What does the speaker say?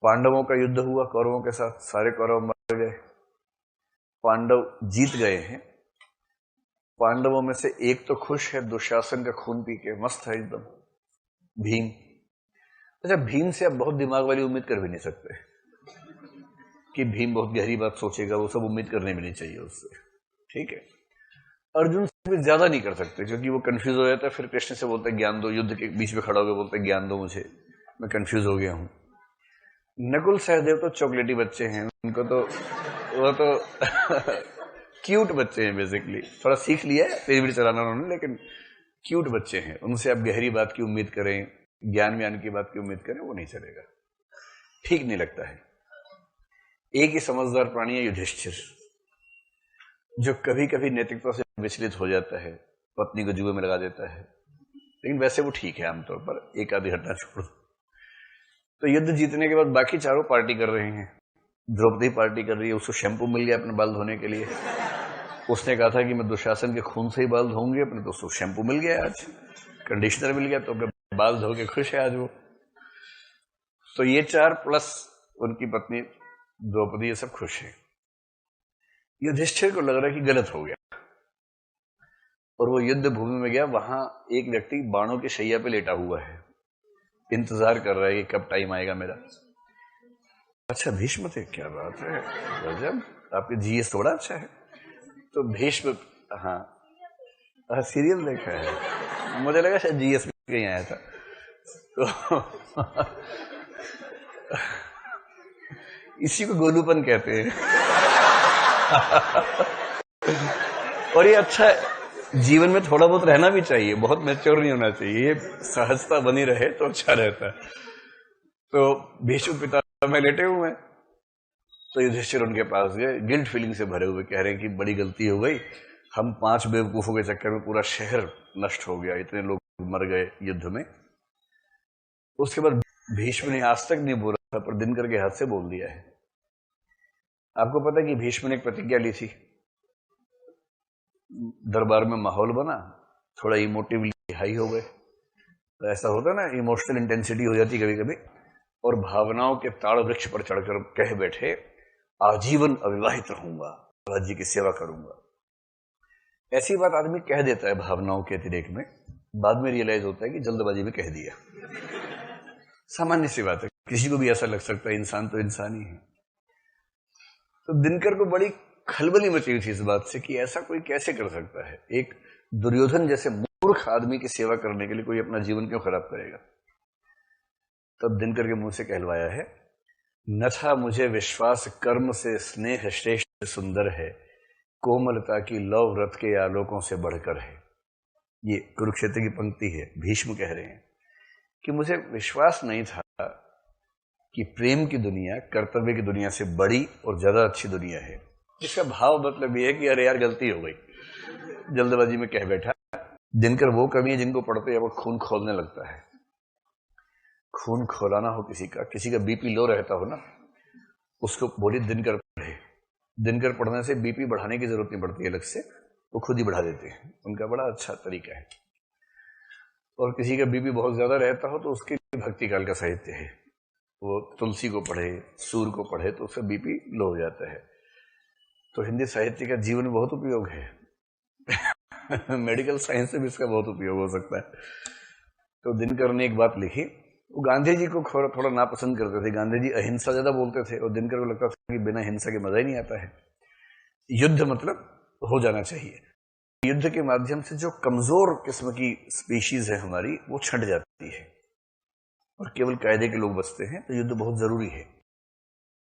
पांडवों का युद्ध हुआ कौरवों के साथ, सारे कौरव मर गए, पांडव जीत गए हैं। पांडवों में से एक तो खुश है, दुशासन का खून पी के मस्त है एकदम, भीम। अच्छा, भीम से आप बहुत दिमाग वाली उम्मीद कर भी नहीं सकते कि भीम बहुत गहरी बात सोचेगा, वो सब उम्मीद करने भी नहीं चाहिए उससे, ठीक है। अर्जुन से भी ज्यादा नहीं कर सकते क्योंकि वो कंफ्यूज हो जाता है, फिर कृष्ण से बोलते हैं ज्ञान दो, युद्ध के बीच में खड़ा होकर बोलते हैं ज्ञान दो मुझे, मैं कंफ्यूज हो गया हूं। नकुल सहदेव तो चॉकलेटी बच्चे हैं, उनको तो वो तो क्यूट बच्चे हैं बेसिकली, थोड़ा सीख लिया है तेज भी चलाना उन्होंने, लेकिन क्यूट बच्चे हैं। उनसे आप गहरी बात की उम्मीद करें, ज्ञान व्यान की बात की उम्मीद करें, वो नहीं चलेगा, ठीक नहीं लगता है। एक ही समझदार प्राणी है युधिष्ठिर, जो कभी कभी नैतिकता से विचलित हो जाता है, पत्नी को जुए में लगा देता है, लेकिन वैसे वो ठीक है आमतौर पर, एक आधी घटना छोड़। तो युद्ध जीतने के बाद बाकी चारों पार्टी कर रहे हैं। द्रौपदी पार्टी कर रही है, उसको शैम्पू मिल गया अपने बाल धोने के लिए। उसने कहा था कि मैं दुशासन के खून से ही बाल धोऊंगी अपने, तो उसको शैम्पू मिल गया, आज कंडीशनर मिल गया, तो अपने बाल धो के खुश है आज वो। तो ये चार प्लस उनकी पत्नी द्रौपदी, ये सब खुश है। युधिष्ठिर को लग रहा है कि गलत हो गया, और वो युद्ध भूमि में गया। वहां एक व्यक्ति बाणों की शैया पे लेटा हुआ है, इंतजार कर रहा है कि कब टाइम आएगा मेरा। अच्छा भीष्म थे, क्या बात है, गजब, आपके जीएस थोड़ा अच्छा है। तो भीष्म, हाँ सीरियल देखा है, मुझे लगा शायद जीएस में कहीं आया था। तो इसी को गोलूपन कहते हैं। और ये अच्छा है, जीवन में थोड़ा बहुत रहना भी चाहिए, बहुत मैच्योर नहीं होना चाहिए, ये सहजता बनी रहे तो अच्छा रहता है। तो भीष्म पिता में लेटे हुए हैं, तो युधिष्ठिर उनके पास गए, गिल्ट फीलिंग से भरे हुए, कह रहे हैं कि बड़ी गलती हो गई, हम 5 बेवकूफों के चक्कर में पूरा शहर नष्ट हो गया, इतने लोग मर गए युद्ध में। उसके बाद भीष्म ने आज तक नहीं बोला था, पर दिनकर के हाथ से बोल दिया है। आपको पता है कि भीष्म ने एक प्रतिज्ञा ली थी, दरबार में माहौल बना, थोड़ा इमोटिवली हाई हो गए, तो ऐसा होता ना, इमोशनल इंटेंसिटी हो जाती कभी कभी, और भावनाओं के ताड़ वृक्ष पर चढ़कर कह बैठे, आजीवन अविवाहित रहूंगा, राज्य की सेवा करूंगा। ऐसी बात आदमी कह देता है भावनाओं के अतिरेक में, बाद में रियलाइज होता है कि जल्दबाजी में कह दिया। सामान्य सी बात है, किसी को भी ऐसा लग सकता है, इंसान तो इंसान ही है। तो दिनकर को बड़ी खलबली मची हुई थी इस बात से कि ऐसा कोई कैसे कर सकता है, एक दुर्योधन जैसे मूर्ख आदमी की सेवा करने के लिए कोई अपना जीवन क्यों खराब करेगा। तब दिनकर के मुंह से कहलवाया है, न था मुझे विश्वास कर्म से स्नेह श्रेष्ठ सुंदर है, कोमलता की लौ व्रत के आलोकों से बढ़कर है। ये कुरुक्षेत्र की पंक्ति है, भीष्म कह रहे हैं कि मुझे विश्वास नहीं था कि प्रेम की दुनिया कर्तव्य की दुनिया से बड़ी और ज्यादा अच्छी दुनिया है। इसका भाव मतलब ये है कि अरे यार गलती हो गई, जल्दबाजी में कह बैठा। दिनकर वो कवि है जिनको पढ़ते हैं वो खून खोलने लगता है। खून खोलाना हो किसी का बीपी लो रहता हो ना, उसको बोली दिनकर पढ़े। दिनकर पढ़ने से बीपी बढ़ाने की जरूरत नहीं पड़ती अलग से, वो खुद ही बढ़ा देते हैं, उनका बड़ा अच्छा तरीका है। और किसी का बीपी बहुत ज्यादा रहता हो तो उसके लिए भक्ति काल का साहित्य है, वो तुलसी को पढ़े, सूर को पढ़े, तो उसका बीपी लो हो जाता है। तो हिंदी साहित्य का जीवन में बहुत उपयोग है। मेडिकल साइंस से भी इसका बहुत उपयोग हो सकता है। तो दिनकर ने एक बात लिखी, वो गांधी जी को थोड़ा नापसंद करते थे, गांधी जी अहिंसा ज्यादा बोलते थे, और दिनकर को लगता था कि बिना हिंसा के मजा ही नहीं आता है, युद्ध मतलब हो जाना चाहिए। युद्ध के माध्यम से जो कमजोर किस्म की स्पीशीज है हमारी, वो छंट जाती है और केवल कायदे के लोग बचते हैं, तो युद्ध बहुत जरूरी है।